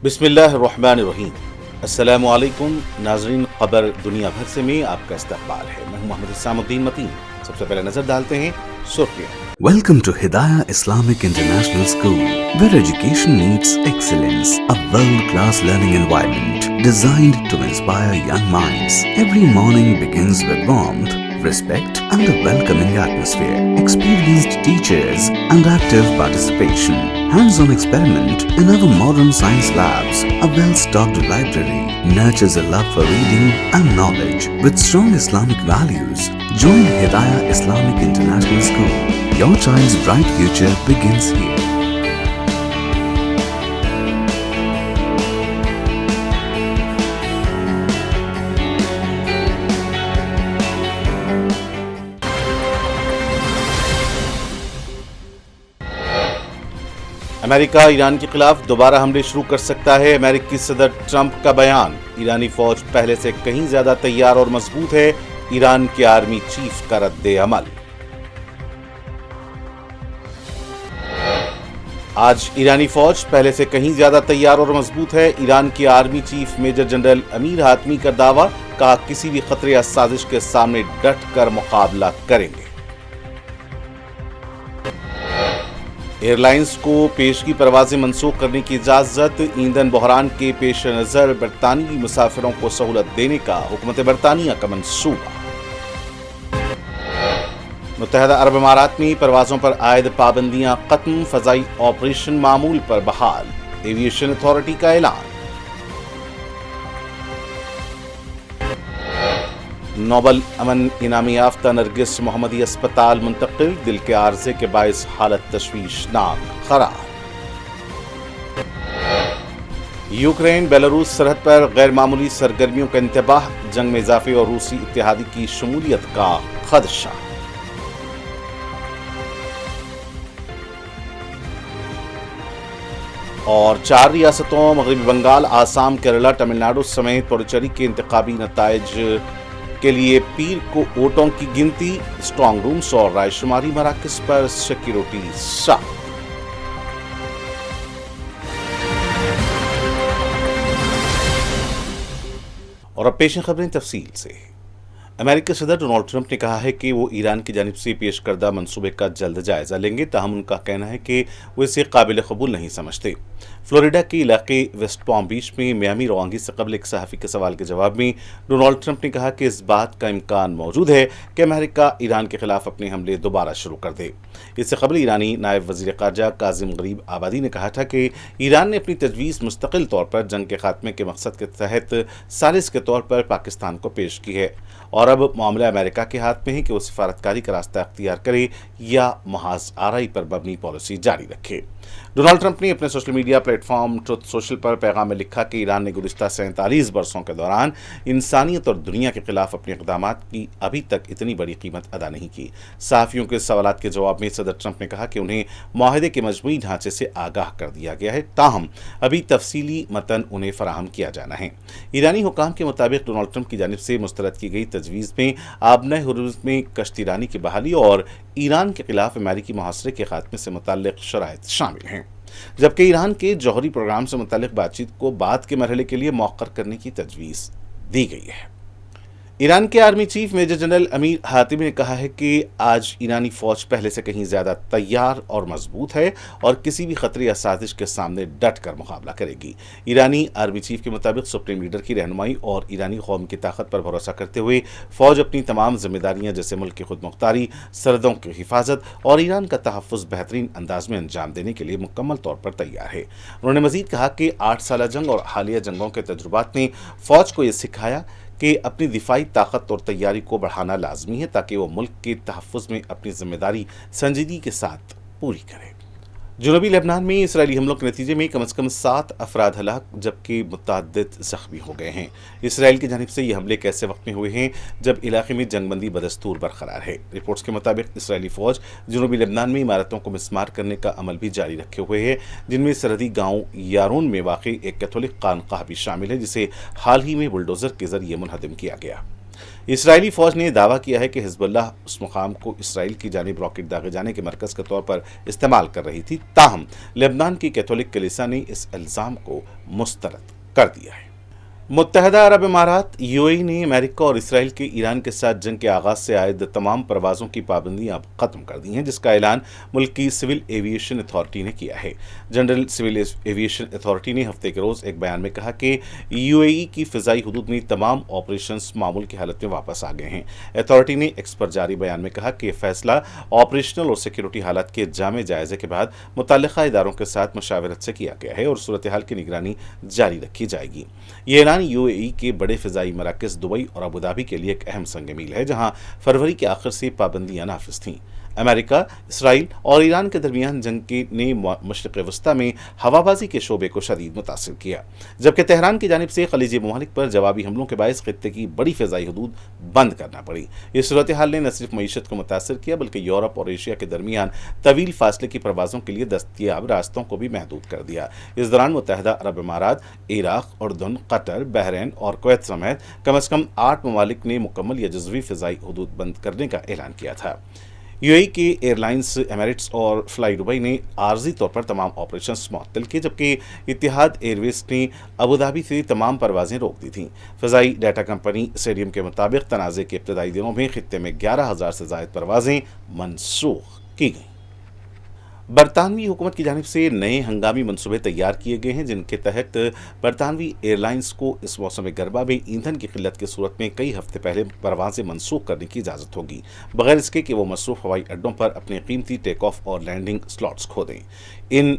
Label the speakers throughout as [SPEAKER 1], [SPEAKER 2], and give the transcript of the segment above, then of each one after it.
[SPEAKER 1] बिस्मिल्लाहिर्रहमानिर्रहीम। अस्सलामु अलैकुम नाजरीन, खबर दुनिया भर से में आपका इस्तकबाल है। मैं हूं मोहम्मद इसामुद्दीन मतीन। सबसे पहले नजर डालते हैं सुर्खियां।
[SPEAKER 2] Welcome to Hidayah Islamic International School, where education meets excellence, a world-class learning environment designed to inspire young minds. Every morning begins with warmth, respect and a welcoming atmosphere. Experienced teachers and active participation. Hands-on experiment in our modern science labs. A well-stocked library nurtures a love for reading and knowledge. With strong Islamic values, join Hidayah Islamic International School. Your child's bright future begins here.
[SPEAKER 1] America Iran के खिलाफ दोबारा हमले शुरू कर सकता है। अमेरिकी सदर ट्रंप का बयान। ईरानी फौज पहले से कहीं ज्यादा तैयार और मजबूत है। ईरान के आर्मी चीफ का रद्द अमल। आज ईरानी फौज पहले से कहीं ज्यादा तैयार और मजबूत है। ईरान के army chief major general Amir Hatami का दावा। कहा किसी भी खतरे या साजिश के सामने डट कर मुकाबला करेंगे। एयरलाइंस को पेशगी परवाजें मंसूख करने की इजाजत। ईंधन बहरान के पेश नजर बरतानवी मुसाफिरों को सहूलत देने का हुकूमत बरतानिया का मंसूबा। मुत्तहदा अरब अमारात में परवाजों पर आयद पाबंदियां खत्म। फजाई ऑपरेशन मामूल पर बहाल। एविएशन अथॉरिटी का ऐलान। नोबल अमन इनामी याफ्ता नरगिस मोहम्मदी अस्पताल मुंतकिल। दिल के आर्जे के बायस हालत तशवीशनाक करार। यूक्रेन बेलारूस सरहद पर गैर मामूली सरगर्मियों का इंतबाह। जंग में इजाफे और रूसी इत्तेहादी की शमूलियत का खदशा। और 4 रियासतों मगरबी बंगाल, आसाम, केरला, तमिलनाडु समेत पुडुचेरी के इंतखाबी नताइज के लिए पीर को वोटों की गिनती। स्ट्रांग रूम्स और रायशुमारी मराकज पर सिक्योरिटी सख्त। और अब पेश खबरें तफसील से। अमेरिकी सदर डोनाल्ड ट्रंप ने कहा है कि वो ईरान की जानिब से पेश करदा मंसूबे का जल्द जायजा लेंगे, ताहम उनका कहना है कि वो इसे काबिल कबूल नहीं समझते। फ्लोरिडा के इलाके वेस्ट पाम बीच में मियामी रवानगी से कबल एक सहाफ़ी के सवाल के जवाब में डोनाल्ड ट्रंप ने कहा कि इस बात का इम्कान मौजूद है कि अमेरिका ईरान के खिलाफ अपने हमले दोबारा शुरू कर दे। इससे कबल ईरानी नायब वज़ीर ख़ारजा काज़िम गरीब आबादी ने कहा था कि ईरान ने अपनी तजवीज़ मुस्तकिल तौर पर जंग के खात्मे के मकसद के तहत सालिस के तौर पर पाकिस्तान को पेश की है और अब मामला अमेरिका के हाथ में है कि वो सिफारतकारी का रास्ता अख्तियार करे या महाज आरई पर मबनी पॉलिसी जारी रखे। डोनाल्ड ट्रंप ने अपने social media platform truth social पर पैगाम में लिखा कि ईरान ने गुज़िश्ता 47 बरसों के दौरान इंसानियत और दुनिया के खिलाफ अपने इक़दामात की अभी तक इतनी बड़ी कीमत अदा नहीं की। सहाफ़ियों के सवालात के जवाब में सदर ट्रंप ने कहा कि उन्हें माहिदे के मजमूई ढांचे से आगाह कर दिया गया है, ताहम अभी तफसीली मतन उन्हें फराहम किया जाना है। ईरानी हुकाम के मुताबिक डोनाल्ड ट्रंप की जानिब से मुस्तरद की गई तजवीज़ में आबना हुर्मुज़ में कश्तीरानी की बहाली और ईरान के खिलाफ अमेरिकी मुहासरे के खात्मे से मुताल्लिक़ शराइत शामिल हैं, जबकि ईरान के जौहरी प्रोग्राम से मुताल्लिक़ बातचीत को बाद के मरहले के लिए मौक़र करने की तजवीज़ दी गई है। ईरान के army chief major general Amir हातिमी ने कहा है कि आज ईरानी फौज पहले से कहीं ज्यादा तैयार और मजबूत है और किसी भी खतरे या साजिश के सामने डट कर मुकाबला करेगी। ईरानी आर्मी चीफ के मुताबिक सुप्रीम लीडर की रहनुमाई और ईरानी कौम की ताकत पर भरोसा करते हुए फौज अपनी तमाम जिम्मेदारियां जैसे मुल्क की खुद मुख्तारी, सरहदों की हिफाजत और ईरान का तहफ़्फ़ुज़ बेहतरीन अंदाज में अंजाम देने के लिए मुकम्मल तौर पर तैयार है। उन्होंने मजीद कहा कि 8 साला जंग और हालिया जंगों के तजुर्बात ने फौज को यह सिखाया कि अपनी दिफाई ताकत और तैयारी को बढ़ाना लाजमी है ताकि वो मुल्क के तहफ़्फ़ुज़ में अपनी जिम्मेदारी संजीदगी के साथ पूरी करे। जनूबी लेबनान में इसराइली हमलों के नतीजे में कम से कम 7 अफराद हलाक जबकि मुतअद्दिद ज़ख्मी हो गए हैं। इसराइल की जानिब से ये हमले कैसे वक्त में हुए हैं जब इलाके में जंगबंदी बदस्तूर बरकरार है। रिपोर्ट्स के मुताबिक इसराइली फ़ौज जनूबी लेबनान में इमारतों को मिसमार करने का अमल भी जारी रखे हुए है, जिनमें सरहदी गाँव यारून में वाक़ई एक कैथोलिक खानकाह भी शामिल है, जिसे हाल ही में बुलडोज़र के जरिए मुनहदम किया गया। اسرائیلی فوج نے دعویٰ کیا ہے کہ حزب اللہ اس مقام کو اسرائیل کی جانب راکٹ داغے جانے کے مرکز کے طور پر استعمال کر رہی تھی، تاہم لبنان کی کیتھولک کلیسا نے اس الزام کو مسترد کر دیا ہے۔ متحدہ عرب امارات UAE نے امریکہ اور اسرائیل کے ایران کے ساتھ جنگ کے آغاز سے عائد تمام پروازوں کی پابندیاں ختم کر دی ہیں، جس کا اعلان ملک کی سول ایویشن اتھارٹی نے کیا ہے۔ جنرل سول ایویشن اتھارٹی نے ہفتے کے روز ایک بیان میں کہا کہ UAE کی فضائی حدود میں تمام آپریشنز معمول کی حالت میں واپس آ گئے ہیں۔ اتھارٹی نے ایکس پر جاری بیان میں کہا کہ یہ فیصلہ آپریشنل اور سیکیورٹی حالات کے جامع جائزے کے بعد متعلقہ اداروں کے ساتھ مشاورت سے کیا گیا ہے اور صورتحال کی نگرانی جاری رکھی جائے گی۔ یہ اعلان UAE کے بڑے فضائی مراکز دبئی اور ابوظہبی کے لیے ایک اہم سنگ میل ہے، جہاں فروری کے آخر سے پابندیاں نافذ تھیں۔ امریکہ، اسرائیل اور ایران کے درمیان جنگ نے مشرق وسطیٰ میں ہوابازی کے شعبے کو شدید متاثر کیا، جبکہ تہران کی جانب سے خلیجی ممالک پر جوابی حملوں کے باعث خطے کی بڑی فضائی حدود بند کرنا پڑی۔ اس صورتحال نے نہ صرف معیشت کو متاثر کیا بلکہ یورپ اور ایشیا کے درمیان طویل فاصلے کی پروازوں کے لیے دستیاب راستوں کو بھی محدود کر دیا۔ اس دوران متحدہ عرب امارات، عراق، اردن، قطر، بحرین اور کویت سمیت کم از کم 8 ممالک نے مکمل یا جزوی فضائی حدود بند کرنے کا اعلان کیا تھا۔ UAE کی ایئر لائنز ایمریٹس اور فلائی دبئی نے عارضی طور پر تمام آپریشنز معطل کیے، جبکہ اتحاد ایئر ویز نے ابوظہبی سے تمام پروازیں روک دی تھیں۔ فضائی ڈیٹا کمپنی سیڈیم کے مطابق تنازع کے ابتدائی دنوں میں خطے میں 11,000 سے زائد پروازیں منسوخ کی گئیں۔ برطانوی حکومت کی جانب سے نئے ہنگامی منصوبے تیار کیے گئے ہیں، جن کے تحت برطانوی ایئر لائنز کو اس موسم گرما میں ایندھن کی قلت کی صورت میں کئی ہفتے پہلے پروازیں منسوخ کرنے کی اجازت ہوگی، بغیر اس کے کہ وہ مصروف ہوائی اڈوں پر اپنے قیمتی ٹیک آف اور لینڈنگ سلاٹس کھو دیں۔ ان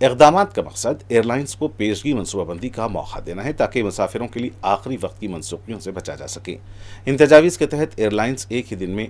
[SPEAKER 1] اقدامات کا مقصد ایئر لائنز کو پیشگی منصوبہ بندی کا موقع دینا ہے تاکہ مسافروں کے لیے آخری وقت کی منسوخیوں سے بچا جا سکے۔ ان تجاویز کے تحت ایئر لائنز ایک ہی دن میں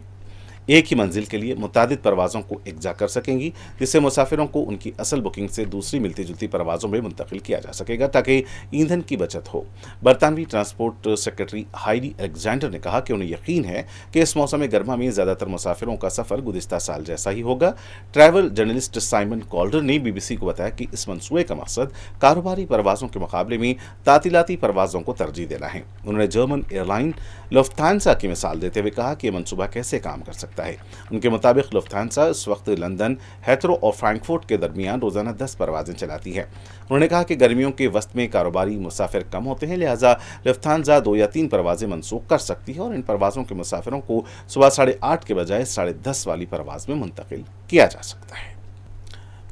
[SPEAKER 1] ایک ہی منزل کے لیے متعدد پروازوں کو یکجا کر سکیں گی، جس سے مسافروں کو ان کی اصل بکنگ سے دوسری ملتی جلتی پروازوں میں منتقل کیا جا سکے گا تاکہ ایندھن کی بچت ہو۔ برطانوی ٹرانسپورٹ سیکرٹری ہائیڈی الیگزینڈر نے کہا کہ انہیں یقین ہے کہ اس موسم گرما میں زیادہ تر مسافروں کا سفر گزشتہ سال جیسا ہی ہوگا۔ ٹریول جرنلسٹ سائمن کالڈر نے BBC کو بتایا کہ اس منصوبے کا مقصد کاروباری پروازوں کے مقابلے میں تعطیلاتی پروازوں کو ترجیح دینا ہے۔ انہوں نے جرمن ایئر لائن لفٹھانسا کی مثال دیتے ہوئے کہا کہ یہ منصوبہ کیسے کام کر سکتا ہے۔ ان کے مطابق لفٹھانسا اس وقت لندن، ہیتھرو اور فرینکفرٹ کے درمیان روزانہ 10 پروازیں چلاتی ہے۔ انہوں نے کہا کہ گرمیوں کے وسط میں کاروباری مسافر کم ہوتے ہیں، لہٰذا لفٹھانسا 2 یا 3 پروازیں منسوخ کر سکتی ہے اور ان پروازوں کے مسافروں کو صبح 8:30 کے بجائے 10:30 والی پرواز میں منتقل کیا جا سکتا ہے۔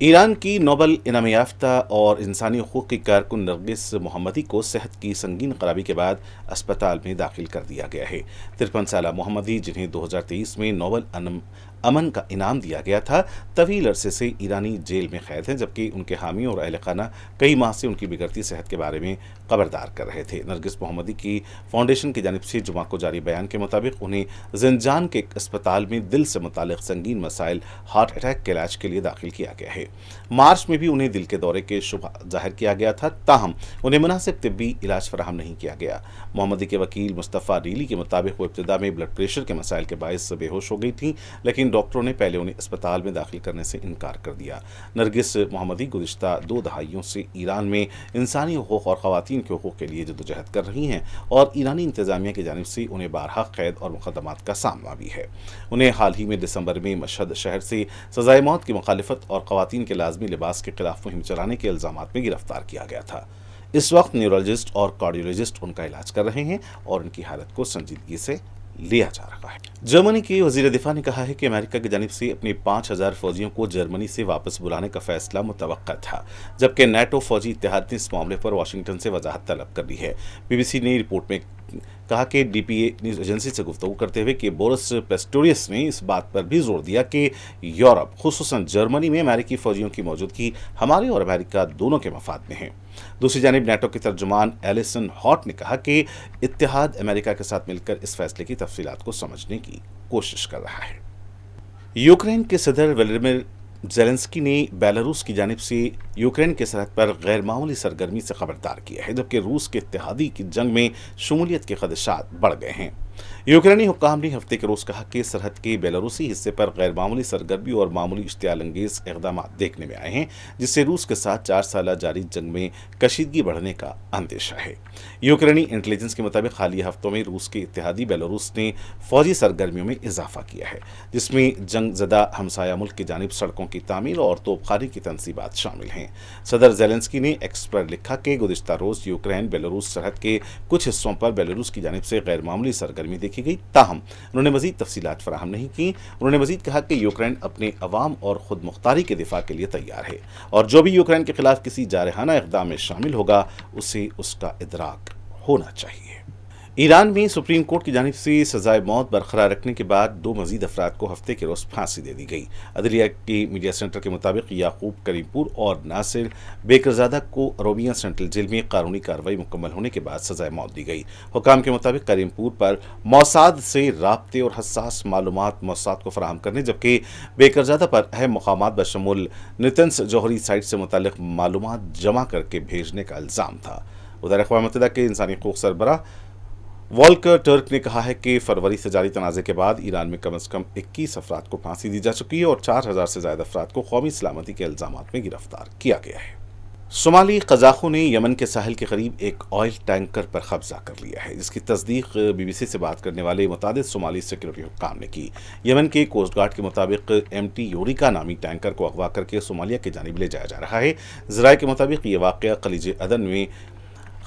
[SPEAKER 1] ایران کی نوبل انعام یافتہ اور انسانی حقوق کی کارکن نرگس محمدی کو صحت کی سنگین خرابی کے بعد اسپتال میں داخل کر دیا گیا ہے۔ 53 سالہ محمدی، جنہیں 2023 میں نوبل امن کا انعام دیا گیا تھا، طویل عرصے سے ایرانی جیل میں قید ہیں، جبکہ ان کے حامیوں اور اہل خانہ کئی ماہ سے ان کی بگڑتی صحت کے بارے میں خبردار کر رہے تھے۔ نرگس محمدی کی فاؤنڈیشن کی جانب سے جمعہ کو جاری بیان کے مطابق انہیں زنجان کے ایک اسپتال میں دل سے متعلق سنگین مسائل ہارٹ اٹیک کے علاج کے لیے داخل کیا گیا ہے۔ مارچ میں بھی انہیں دل کے دورے کے شبہ ظاہر کیا گیا تھا، تاہم انہیں مناسب طبی علاج فراہم نہیں کیا گیا۔ محمدی کے وکیل مصطفیٰ ریلی کے مطابق وہ ابتدا میں بلڈ پریشر کے مسائل کے باعث بے ہوش ہو گئی تھیں، لیکن ڈاکٹروں نے پہلے انہیں اسپتال میں داخل کرنے سے انکار کر دیا۔ نرگس محمدی گزشتہ 2 دہائیوں سے ایران میں انسانی حقوق اور خواتین کے حقوق کے لیے جدوجہد کر رہی ہیں اور ایرانی انتظامیہ کی جانب سے انہیں بارہا قید اور مقدمات کا سامنا بھی ہے۔ انہیں حال ہی میں دسمبر میں مشہد شہر سے سزائے موت کی مخالفت اور خواتین کے لازمی لباس کے خلاف مہم چلانے کے الزامات میں گرفتار کیا گیا تھا۔ اس وقت نیورولوجسٹ اور کارڈیولوجسٹ ان کا علاج کر رہے ہیں اور ان کی حالت کو سنجیدگی سے لیا جا رہا ہے۔ جرمنی کے وزیر دفاع نے کہا ہے کہ امریکہ کی جانب سے اپنے 5,000 فوجیوں کو جرمنی سے واپس بلانے کا فیصلہ متوقع تھا، جبکہ نیٹو فوجی اتحاد نے اس معاملے پر واشنگٹن سے وضاحت طلب کر لی ہے۔ BBC نے رپورٹ میں کہا کہ DPA نیوز ایجنسی سے گفتگو کرتے ہوئے کہ بورس پیسٹوریس نے اس بات پر بھی زور دیا کہ یورپ، خصوصاً جرمنی میں امریکی فوجیوں کی موجودگی ہمارے اور امریکہ دونوں کے مفاد میں ہے۔ دوسری جانب نیٹو کے ترجمان ایلیسن ہاٹ نے کہا کہ اتحاد امریکہ کے ساتھ مل کر اس فیصلے کی تفصیلات کو سمجھنے کی کوشش کر رہا ہے۔ یوکرین کے صدر ولادیمیر زیلنسکی نے بیلاروس کی جانب سے یوکرین کے سرحد پر غیر معمولی سرگرمی سے خبردار کیا ہے، جبکہ روس کے اتحادی کی جنگ میں شمولیت کے خدشات بڑھ گئے ہیں۔ यूक्रेनी हुक्काम ने हफ्ते के रोज कहा कि सरहद के बेलारूसी हिस्से पर गैर मामूली सरगर्मी और मामूली इश्तियाल अंगेज इकदाम देखने में आए हैं, जिससे रूस के साथ 4 साल जारी जंग में कशीदगी बढ़ने का अंदेशा है। यूक्रेनी इंटेलिजेंस के मुताबिक हालिया हफ्तों में रूस के इत्तेहादी बेलारूस ने फौजी सरगर्मियों में इजाफा किया है, जिसमें जंग ज़दा हमसाया मुल्क की जानिब सड़कों की तामीर और तोपखानी की तनसीबात शामिल हैं। सदर ज़ेलेंस्की ने एक्स पर लिखा कि गुज़िश्ता रोज़ यूक्रेन बेलारूस सरहद के कुछ हिस्सों पर बेलारूस की जानिब से गैर मामूली सरगर्मी देखी गई, ताहम उन्होंने मजीद तफसीलात फराहम नहीं की। उन्होंने मजीद कहा कि यूक्रेन अपने अवाम और खुद मुख्तारी के दिफा के लिए तैयार है और जो भी यूक्रेन के खिलाफ किसी जारहाना इक़दाम में शामिल होगा उसे उसका इदराक होना चाहिए। ईरान में सुप्रीम कोर्ट की जानिब से सजाए मौत बरकरार रखने के बाद 2 मजीद अफराद को हफ्ते के रोज फांसी दे दी गई। अदलिया के मीडिया सेंटर के मुताबिक याकूब करीमपुर और नासिर बेकरजादा को रोमिया सेंट्रल जेल में कानूनी कार्रवाई मुकम्मल होने के बाद सजाए मौत दी गई। हुकाम के मुताबिक करीमपुर पर मौसाद से राब्ते और हसास मालूमात मौसाद को फराहम करने, जबकि बेकरजादा पर अहम मकामात बशमुल नितंस जौहरी साइट से मुतालिक मालूमात जमा करके भेजने का इल्ज़ाम था। उधर अक़वाम मुत्तहिदा के इंसानी हकूक़ सरबराह वॉल्कर टर्क ने कहा है कि फरवरी से जारी तनाज़े के बाद ईरान में कम से कम 21 अफराद को फांसी दी जा चुकी है और 4000 से ज़्यादा अफराद को कौमी सलामती के इल्ज़ामात में गिरफ्तार किया गया है। सोमाली कज़ाकों ने यमन के साहिल के करीब एक ऑयल टैंकर पर कब्जा कर लिया है, जिसकी तस्दीक BBC से बात करने वाले मुतादिद सोमाली सिक्योरिटी हुक्काम ने की। यमन के कोस्ट गार्ड के मुताबिक MT यूरिका नामी टैंकर को अगवा करके सोमालिया की जानिब ले जाया जा रहा है। ज़राए के मुताबिक ये वाक़या खलीज अदन में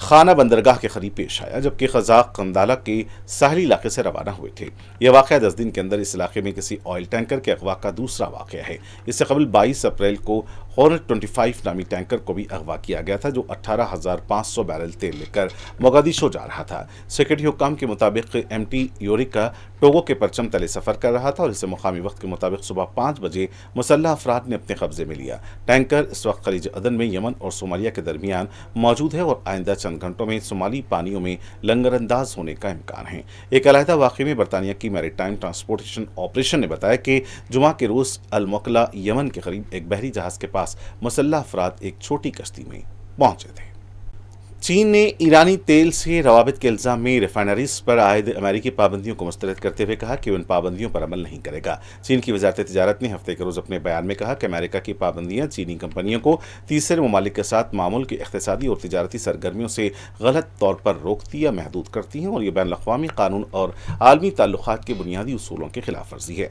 [SPEAKER 1] खाना बंदरगाह के करीब पेश आया, जबकि खजाक कंदाला के साहली इलाके से रवाना हुए थे। यह वाक़या 10 दिन के अंदर इस इलाके में किसी ऑयल टैंकर के अगवा का दूसरा वाक़या है। इससे कबल 22 अप्रैल को हॉर्नेट 25 नामी टैंकर को भी अगवा किया गया था, जो 18,500 बैरल तेल लेकर मोगादिशो जा रहा था। सिक्योरिटी हुक्काम के मुताबिक MT यूरिका टोगो के परचम तले सफ़र कर रहा था और इसे मुकामी वक्त के मुताबिक सुबह 5 बजे मुसल्लह अफराद ने अपने कब्जे में लिया। टैंकर इस वक्त खलीज अदन में यमन और सोमालिया के दरमियान मौजूद है और आइंदा चंद घंटों में सोमाली पानियों में लंगरअंदाज होने का इम्कान है। एक अलहदा वाक़े में बरतानिया की मैरीटाइम ट्रांसपोर्टेशन ऑपरेशन ने बताया कि जुमा के रोज़ अल-मोकला यमन के करीब एक बहरी जहाज़ के पास मुसल्लह अफराद एक छोटी कश्ती में पहुंचे थे। चीन ने ईरानी तेल से रवाबित के इल्ज़ाम में रिफाइनरीज पर आयद अमेरिकी पाबंदियों को मुस्तरद करते हुए कहा कि उन पाबंदियों पर अमल नहीं करेगा। चीन की वजारत तिजारत ने हफ्ते के रोज़ अपने बयान में कहा कि अमेरिका की पाबंदियां चीनी कंपनियों को तीसरे ममालिक के साथ मामूल की इक़्तिसादी और तिजारती सरगर्मियों से गलत तौर पर रोकती या महदूद करती हैं और ये बैन अक़वामी कानून और आलमी ताल्लुक़ात के बुनियादी उसूलों की खिलाफ वर्जी है।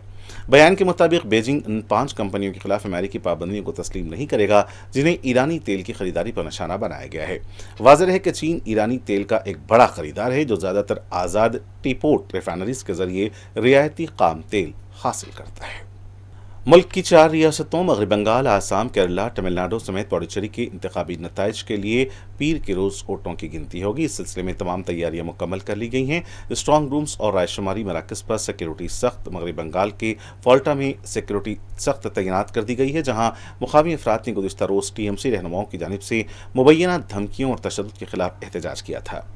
[SPEAKER 1] बयान के मुताबिक बीजिंग इन 5 कंपनियों के खिलाफ अमेरिकी पाबंदियों को तस्लीम नहीं करेगा जिन्हें ईरानी तेल की खरीदारी पर निशाना बनाया गया है। वाज़ेह है कि चीन ईरानी तेल का एक बड़ा खरीदार है जो ज़्यादातर आज़ाद टीपोर्ट रिफाइनरीज के जरिए रियायती काम तेल हासिल करता है। मुल्क की 4 रियासतों मगरबी बंगाल, आसाम, केरला, तमिलनाडु समेत पौडुचेरी के इंतखाबी नताइज के लिए पीर के रोज़ वोटों की गिनती होगी। इस सिलसिले में तमाम तैयारियां मुकम्मल कर ली गई हैं। स्ट्रॉन्ग रूम्स और रायशुमारी मराकज़ पर सिक्योरिटी सख्त। मगरबी बंगाल के फॉल्टा में सिक्योरिटी सख्त तैनात कर दी गई है, जहाँ मुकामी अफराद ने गुज़िश्ता रोज़ TMC रहनुमाओं की जानिब से मुबैना धमकियों और तशद्दुद के खिलाफ एहतजाज किया था।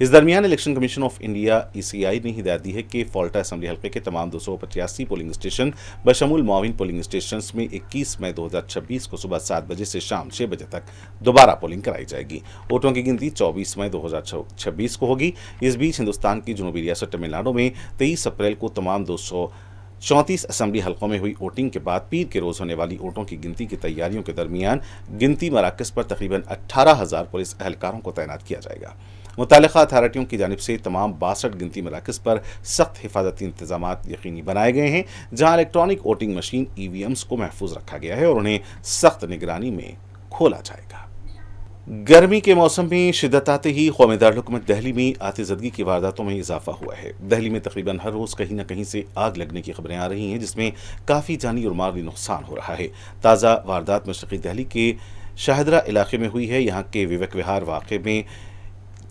[SPEAKER 1] इस दरमियान election commission of India ECI ने हिदायत दी है कि फॉल्टा असम्बली हल्के के तमाम 285 पोलिंग स्टेशन बशमूल मुआविन पोलिंग स्टेशन में 21 मई 2026 को सुबह 7 बजे से शाम 6 बजे तक दोबारा पोलिंग कराई जाएगी। वोटों की गिनती 24 मई 2026 को होगी। इस बीच हिंदुस्तान की जनूबी रियासत तमिलनाडु में 23 अप्रैल को तमाम 234 असम्बली हल्कों में हुई वोटिंग के बाद पीर के रोज़ होने वाली वोटों की गिनती की तैयारियों के दरमियान गिनती मराकज़ पर तकरीबन 18,000 पुलिस एहलकारों को तैनात किया जाएगा। मुतालिका अथॉरिटियों की जानिब से तमाम 62 गिनती मराकज़ पर सख्त हिफाजती इंतजामात यकीनी बनाए गए हैं, जहाँ इलेक्ट्रॉनिक वोटिंग मशीन EVMs को महफूज रखा गया है और उन्हें सख्त निगरानी में खोला जाएगा। गर्मी के मौसम में शिद्दत आते ही कौमी दारुल-हुकूमत दिल्ली में आतिशबाज़ी की वारदातों में इजाफा हुआ है। दिल्ली में तकरीबन हर रोज़ कहीं न कहीं से आग लगने की खबरें आ रही हैं, जिसमें काफ़ी जानी और माली नुकसान हो रहा है। ताज़ा वारदात मशरक़ी दिल्ली के शाहदरा इलाके में हुई है। यहाँ के विवेक विहार वाक़े में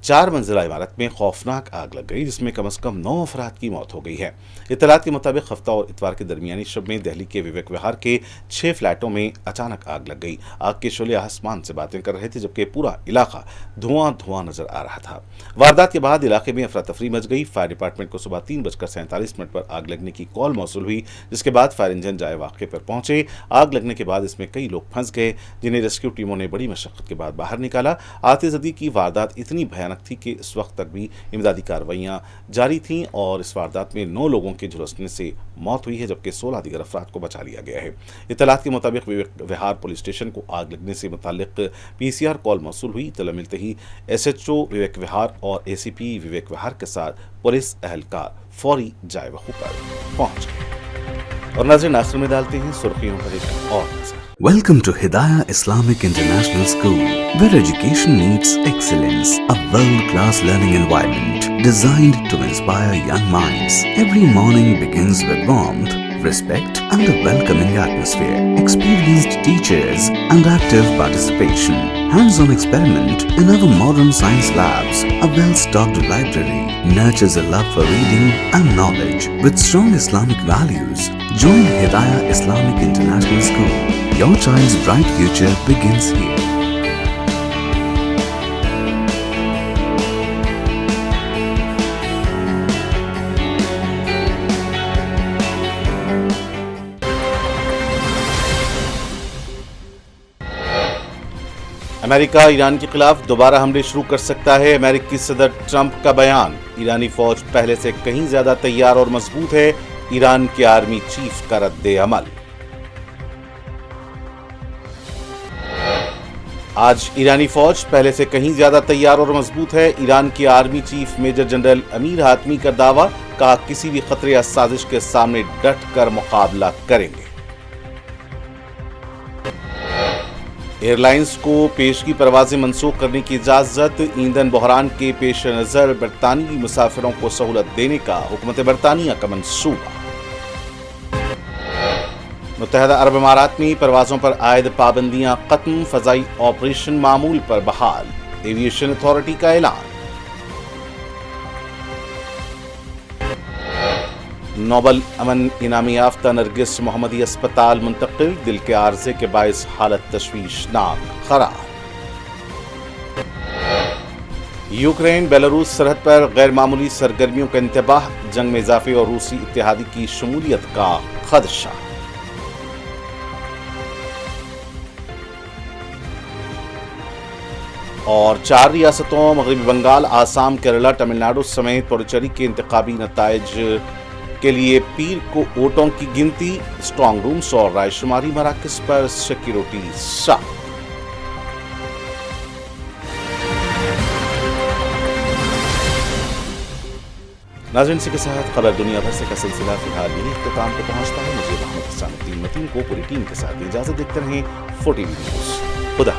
[SPEAKER 1] 4 मंजिला इमारत में खौफनाक आग लग गई, जिसमें कम से कम 9 अफराद की मौत हो गई है। इत्तलात के मुताबिक हफ्ता और इतवार के दरमियानी शब में दिल्ली के विवेक विहार के 6 फ्लैटों में अचानक आग लग गई। आग के शोले आसमान से बातें कर रहे थे, जबकि पूरा इलाका धुआं नजर आ रहा था। वारदात के बाद इलाके में अफरा तफरी मच गई। फायर डिपार्टमेंट को सुबह 3:47 पर आग लगने की कॉल मौसूल हुई, जिसके बाद फायर इंजन जाए वाक़े पर पहुंचे। आग लगने के बाद इसमें कई लोग फंस गए, जिन्हें रेस्क्यू टीमों ने बड़ी मशक्क़त के बाद बाहर निकाला। आतिशबाज़ी की वारदात इतनी भयानक भयानक थी कि इस वक्त तक भी इमदादी कार्रवाइयाँ जारी थीं और इस वारदात में 9 लोगों के झुलसने से मौत हुई है, जबकि 16 दीगर अफराद को बचा लिया गया है। इत्तलात के मुताबिक विवेक विहार पुलिस स्टेशन को आग लगने से मुताल्लिक PCR कॉल मौसूल हुई। इत्तला मिलते ही SHO विवेक विहार और ACP विवेक विहार के साथ पुलिस अहलकार फौरी जाए वकूफ पर पहुंच गए। और नाज़रीन, आखिर में डालते हैं सुर्खियों पर एक और नजर।
[SPEAKER 2] Welcome to Hidayah Islamic International School, where education meets excellence. A world-class learning environment designed to inspire young minds. Every morning begins with warmth, respect, and a welcoming atmosphere. Experienced teachers and active participation. Hands-on experiment in our modern science labs. A well-stocked library nurtures a love for reading and knowledge. With strong Islamic values, join Hidayah Islamic International School. Your child's bright future begins here.
[SPEAKER 1] America Iran के खिलाफ दोबारा हमले शुरू कर सकता है। अमेरिकी सदर ट्रंप का बयान। ईरानी फौज पहले से कहीं ज्यादा तैयार और मजबूत है। ईरान के आर्मी चीफ का रद्द अमल। आज ईरानी फौज पहले से कहीं ज्यादा तैयार और मजबूत है। ईरान के army chief major general Amir Hatami का दावा। कहा, किसी भी खतरे या साजिश के सामने डट कर मुकाबला करेंगे। एयरलाइंस को पेशगी परवाजें मंसूख करने की इजाजत। ईंधन बहरान के पेश नजर बरतानवी मुसाफिरों को सहूलत देने का हुकूमत बरतानिया का मंसूबा। मुत्तहदा अरब अमारात में परवाजों पर आयद पाबंदियां खत्म। फजाई ऑपरेशन मामूल पर बहाल। एविएशन अथॉरिटी का ऐलान। नोबल अमन इनामी याफ्ता नरगिस मोहम्मदी अस्पताल मुंतकिल। दिल के आर्जे के बायस हालत तशवीशनाक खराब। यूक्रेन बेलारूस सरहद पर गैर मामूली सरगर्मियों का इंतबाह। जंग में इजाफे और रूसी इत्तेहादी की शमूलियत का खदशा। और 4 रियासतों मगरबी बंगाल, आसाम, केरला, तमिलनाडु समेत पुडुचेरी के इंतखाबी नताइज के लिए पीर को वोटों की गिनती। स्ट्रांग रूम्स और रायशुमारी मराकज पर सिक्योरिटी सख्त। नाज़रीन, इसी के साथ खबर दुनिया भर से का सिलसिला फिलहाल यही इख्तिताम पे पहुंचता है। मुझे मोहम्मद हसानुद्दीन मतीन को पूरी टीम के साथ इजाजत देते रहें। 4TV news. खुदा।